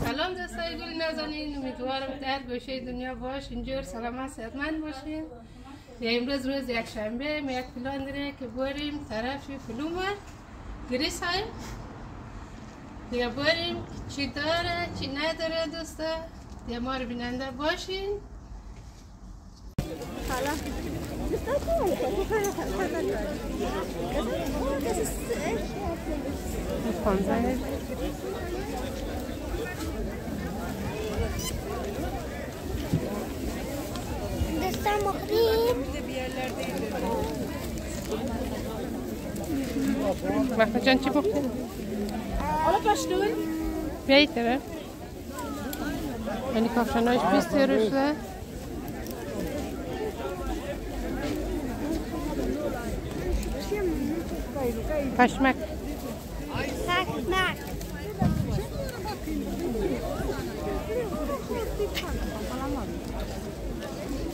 سلام دوستای گل نازنین، امیدوارم در گوشه دنیا باش اینجور سلامت صحتمند باشین. امروز روز یک شنبه ما یک پلان داره که بریم طرف فلومر گریس هایم دیگه بریم چی داره چی نداره دوستا دیگه ما رو بیننده باشین. Destan muhrim. Mahmud Can çi boktu? Ola başlayın. بیایی طرف یعنی کافشنایش 20 یورو شده. پشمک Takmak.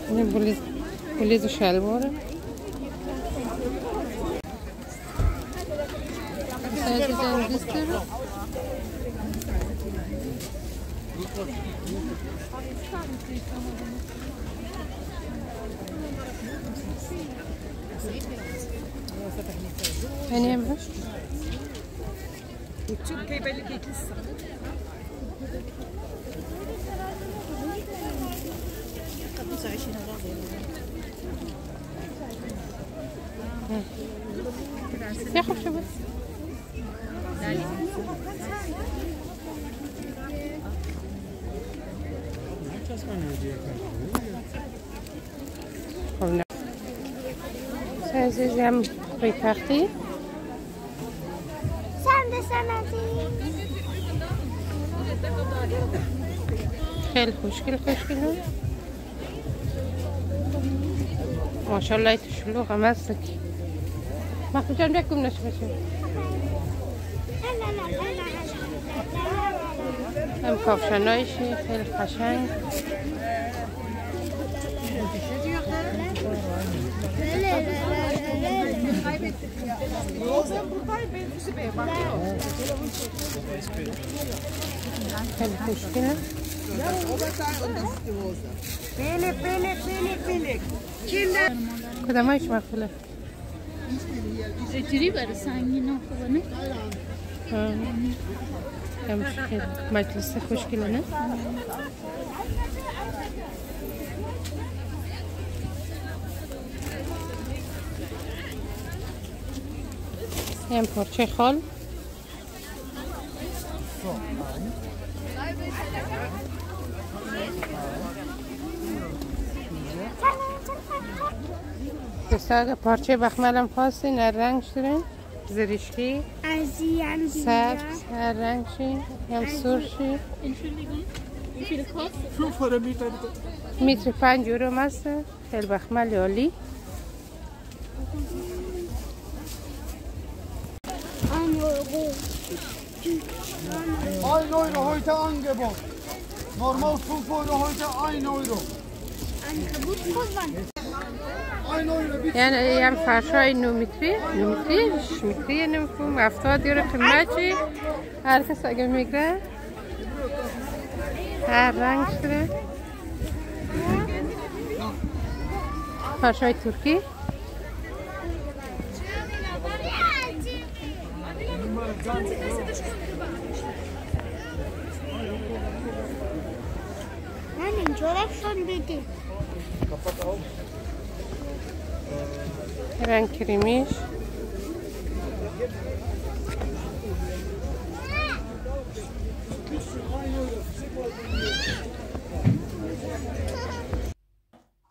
این بلیز و شلواره سایز زن 20 یورو. یعنی امروز Çok keyifli geçti. یا خوب شو بس خب نه سایزی هم روی تختی Sen de sanatı. خیلی خوشگل خوشگل ماشاءالله تو شلوغ هم هست که محمود جان بکن نشه بشه هم کافشنایشی خیلی قشنگ خیلی خوشگله کدام هایش مقبوله؟ اجری برای سنگین ها خوبه نه؟ همش خیلی مجلس خوشگله نه؟ هم پارچه خال اگه پارچه بخملم خواستین هر رنگ شدین زرشکی سبز هر رنگ شین هم سور شین متر 5 یورو مسته خیلی بخمل عالی Ein Euro heute Angebot. Normal 5 Euro heute 1 Euro. یعنی هم فرشای 9 متری 6 متری نمیفهم 70 یورو قیمتش هر کس اگه میگره هر رنگ شده فرشای ترکی من اینجا رفتم دیدی رنگ کریمیش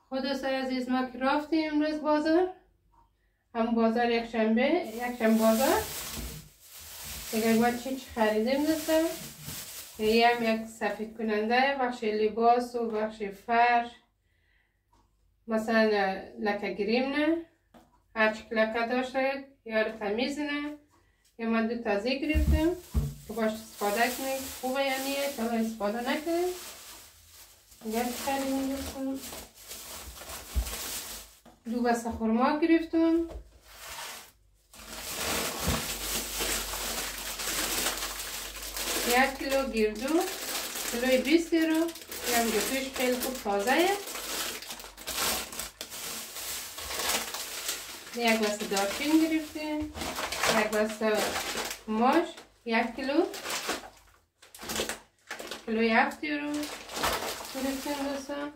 خود دوستای عزیز ما که رفتیم امروز بازار هم بازار یک شنبه بازار دیگه ما چی خریدیم دوستان یه هم یک سفید کننده بخش لباس و بخش فرش مثلا لکه گریم نه هر چی لکه داشته یا تمیز نه یا ما دو تازه گرفتیم که باش استفاده کنیم خوبه یا نیه تا استفاده نکنیم دیگه خریدیم دوستان دو بسته خورما گرفتم 1 کیلو گردو کیلوی 20 رو هم گردوش خیلی خوب تازه. یک بسته دارچین گرفتیم، یک بسته ماش 1 کیلو کیلوی 7 رو گرفتیم دوستان.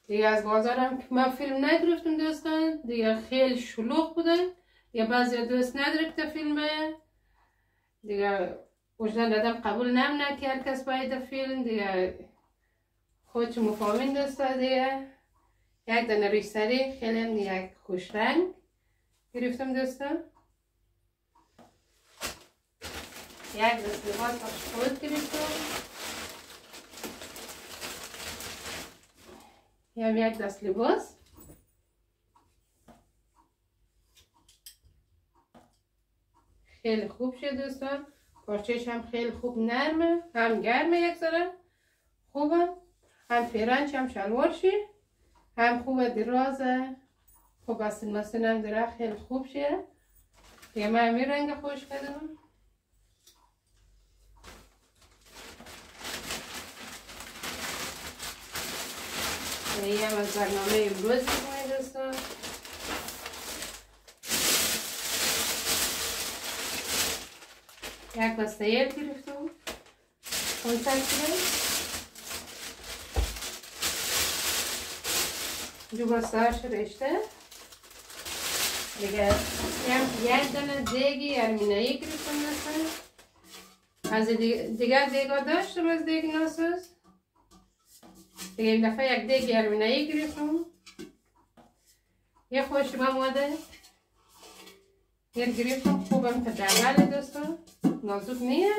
دیگه از بازارم که من فیلم نگرفتم دوستان، دیگه خیلی شلوغ بودن، یا بعضی دوست نداره که فیلمه دیگه وجدان آدم قبول نکرد کس باید فیلم دیگه خودش مفاهمین دوستا. دیگه یک دانه ریش سری خیلی هم یک خوش رنگ گرفتم دوستا. یک دست لباس خود گرفتم، یک دست لباس خیلی خوب شد دوستان. پارچهش هم خیلی خوب نرمه، هم گرمه، یک ذره خوبه، هم پیرنج هم شلوارشی هم خوبه، درازه، خوب استن مستن هم داره، خیلی خوب شه. دیگه من همین رنگ خوش کردم. این هم از برنامه امروز میکنه دوستان. یک بسته یل گرفتم 500 کیلو، دو بسته هاش رشته. دیگه یک دانه دیگی ارمینایی گرفتم دوستان. از دیگه دیگا داشتم از دیگ ناسوس، دیگه این دفعه یک دیگ ارمینایی گرفتم. یه خوشم آماده یک گرفتم، خوبم تا درگل دوستان، نازک نیه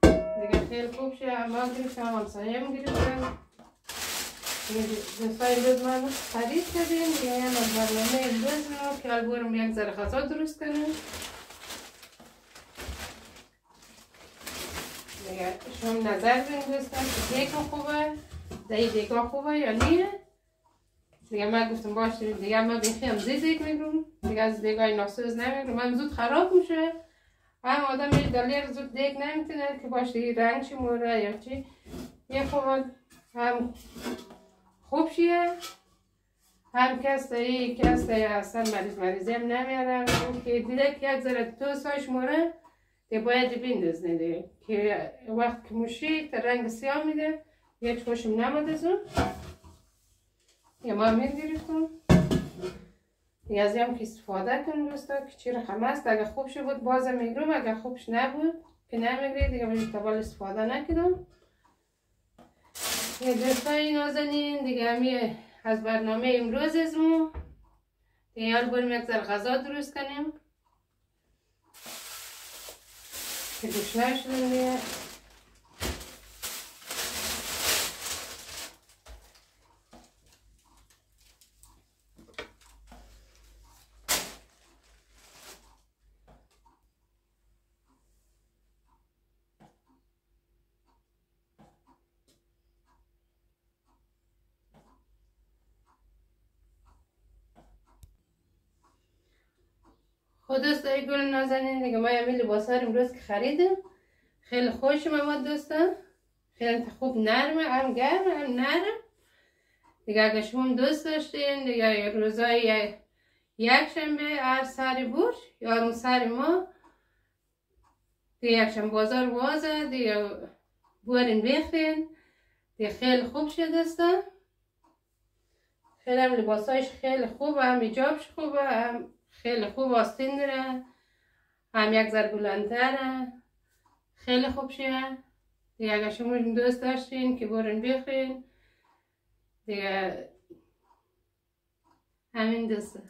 دیگه خیلی خوب شه. اما گرفتم همسایه هم گرفتم. دوستای امروز من خرید کردیم. دیگه هم از برنامه امروز ما که برم یک ذره غذا درست کنم. دیگه شما نظر بین دوستان که دیگه خوبه، دیگه خوبه یا نیه. دیگه من گفتم باشه دیگه من بخیم دیگ میگم، دیگه از دیگای ناسوز نمیگم، من زود خراب میشه. هم آدم یه دلیر زود دیگ نمیتونه که باشه رنگ چی موره یا چی. یه خوب هم خوب شیه، هم کسته اصلا مریضی هم نمیارم که دیده که یک ذره توساش موره دیگه باید بیندازنه دیگه که وقت که موشی تا رنگ سیاه میده. یک خوشم نماد از اون یا ما امیر گرفتم. دیگه از هم که استفاده کنم دوستا که چی رقم است. اگه خوبش بود بازم میگرم، اگه خوبش نبود که نمیگرید دیگه باید تبال استفاده نکردم. یه دوستای نازنین دیگه همی از برنامه امروز از ما دیگه یال بریم یک ذره غذا درست کنیم که گشنه شدیم دیگه. خود دوستای گل نازنین دیگه ما همین لباس ها امروز که خریدم خیلی خوشم آمد دوستان. خیلی خوب نرمه، هم گرمه هم نرم. دیگه اگه شما دوست داشتین دیگه روزای یک شنبه هر سری برش یا اون سری ما دیگه یک شنبه بازار بازه دیگه برین بخرین دیگه خیلی خوب شد دوستان. خیلی هم لباسایش خیلی خوبه، هم ایجابش خوبه، هم خیلی خوب آستین داره، هم یک ذره بلندتره، خیلی خوب شه. دیگه اگر شما دوست داشتین که برین بخرین دیگه همین دوسته.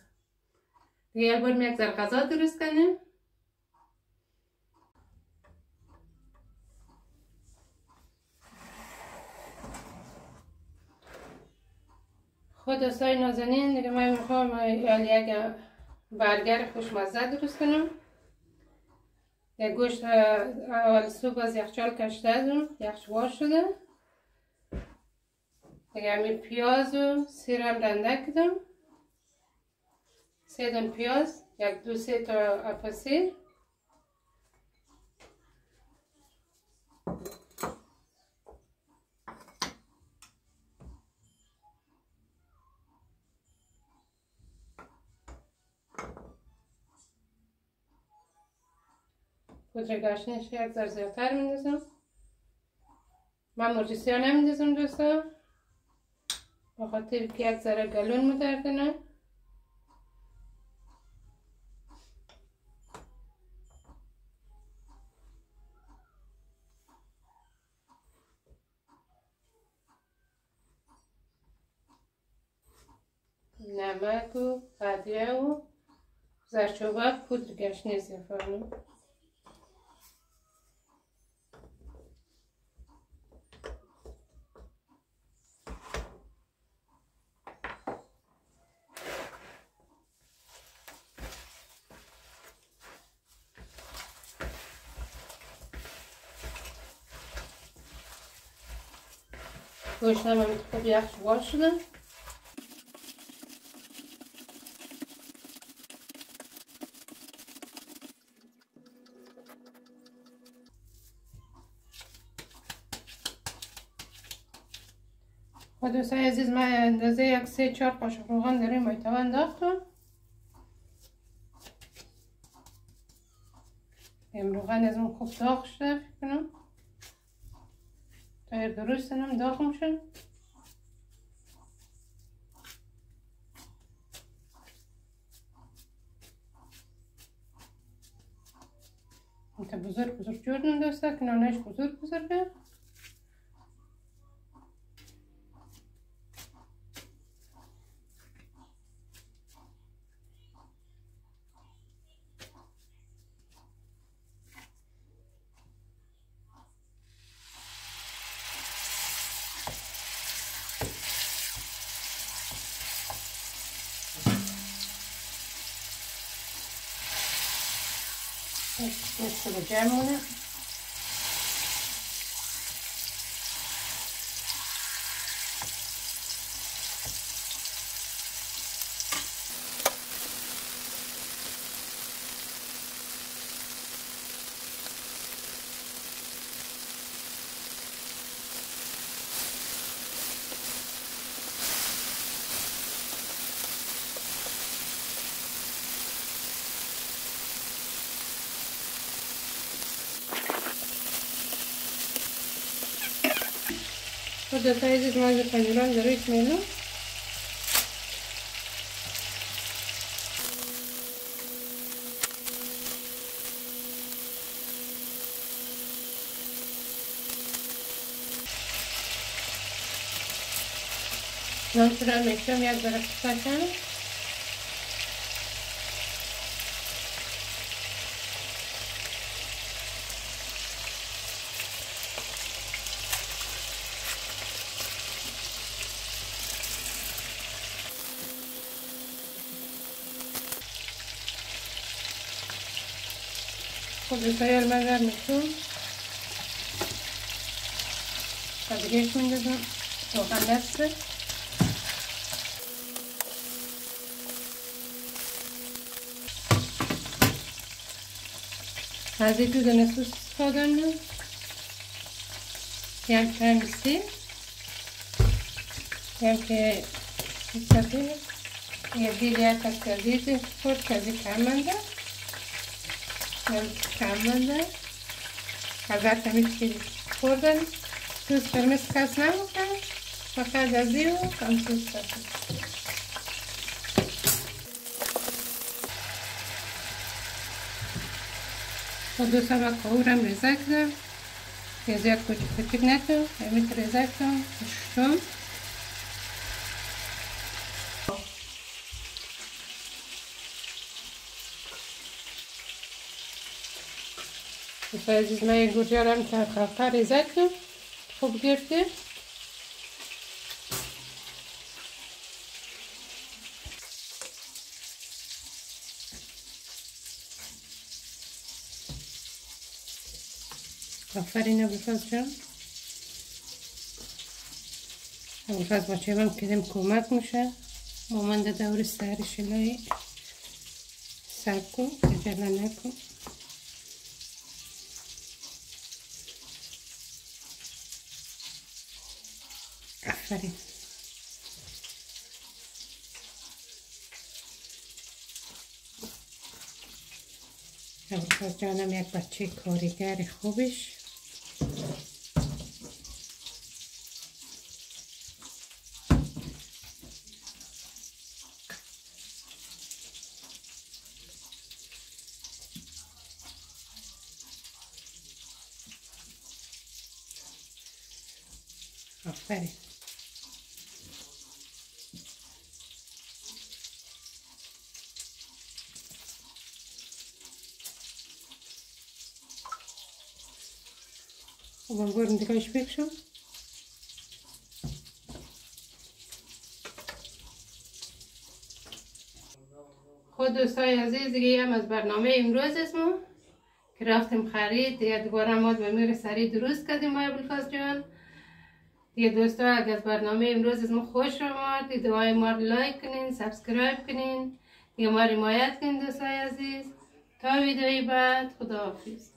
دیگه بریم یک ذره غذا درست کنیم. خود دوستای نازنین دیگه من میخوام یک برگر خوشمزه درست کنم. یک گوشت اول صبح از یخچال کشیدم، یخچال شده. دیگه همین پیاز و سیرم رنده کردم، 3 دانه پیاز، 1 2 3 تا اپ سیر. پودر گاشنش یک ذره زیادتر میندازم. من مرچ سیاه نمیندازم دوستان، به خاطر که یک ذره گلون متردنه. نمک و قدیه و زرچوبه پودر گشنیز اضافه کنم. گوشتم هم خوب یخش باز شده. و دوستان عزیز من اندازه یک 3-4 قاشق روغن در این مایتابه انداختم. این روغن از اون خوب داغ شده فکر کنم تا درست هم داغ میشه. انت بزرگ جوردن دوستا که نانش بزرگه. دست رو جمع مونه. دوستان عزیز من از پنیران رویش میلم. من شده میشم یک ذره کشم. خب دوستای المنظر میشون قدریش میندازم روغن دسته. از این 2 دانه سس استفاده میکنم. یک کمی سیر، یک سفید، یک دیگر کسکردی خورد که از کم منده. کمونده البته میشه خوردن سوس قرمز کس نمیکنه، فقط از این و کم سوس کسی. و دو سبک قهورم ریزه کردم که زیاد کوچک نکنم. همین ریزه کردم ششم. دوستان عزیز من این گوجه رو هم که خفه ریزه کنم خوب گرفته. آفرین ابوالفضل جان. ابوالفضل با چه هم کدیم کمک میشه. مامانده دور سر شلای سر کن عجله نکن. آفرین. ابوالفضل جانم یک بچه کارگر خوبش. آفرین. خب من برم دیگهش بکشم. خود دوستای عزیز دیگه هم از برنامه امروز است ما که رفتیم خرید دیگه دوباره ما به سریع درست کردیم ما ابوالفضل جان. دیگه دوستا اگر از برنامه امروز از ما خوش آمد دیگه دعای ما رو لایک کنین، سابسکرایب کنین، دیگه ما رو حمایت کنین دوستای عزیز. تا ویدیوی بعد خداحافظ.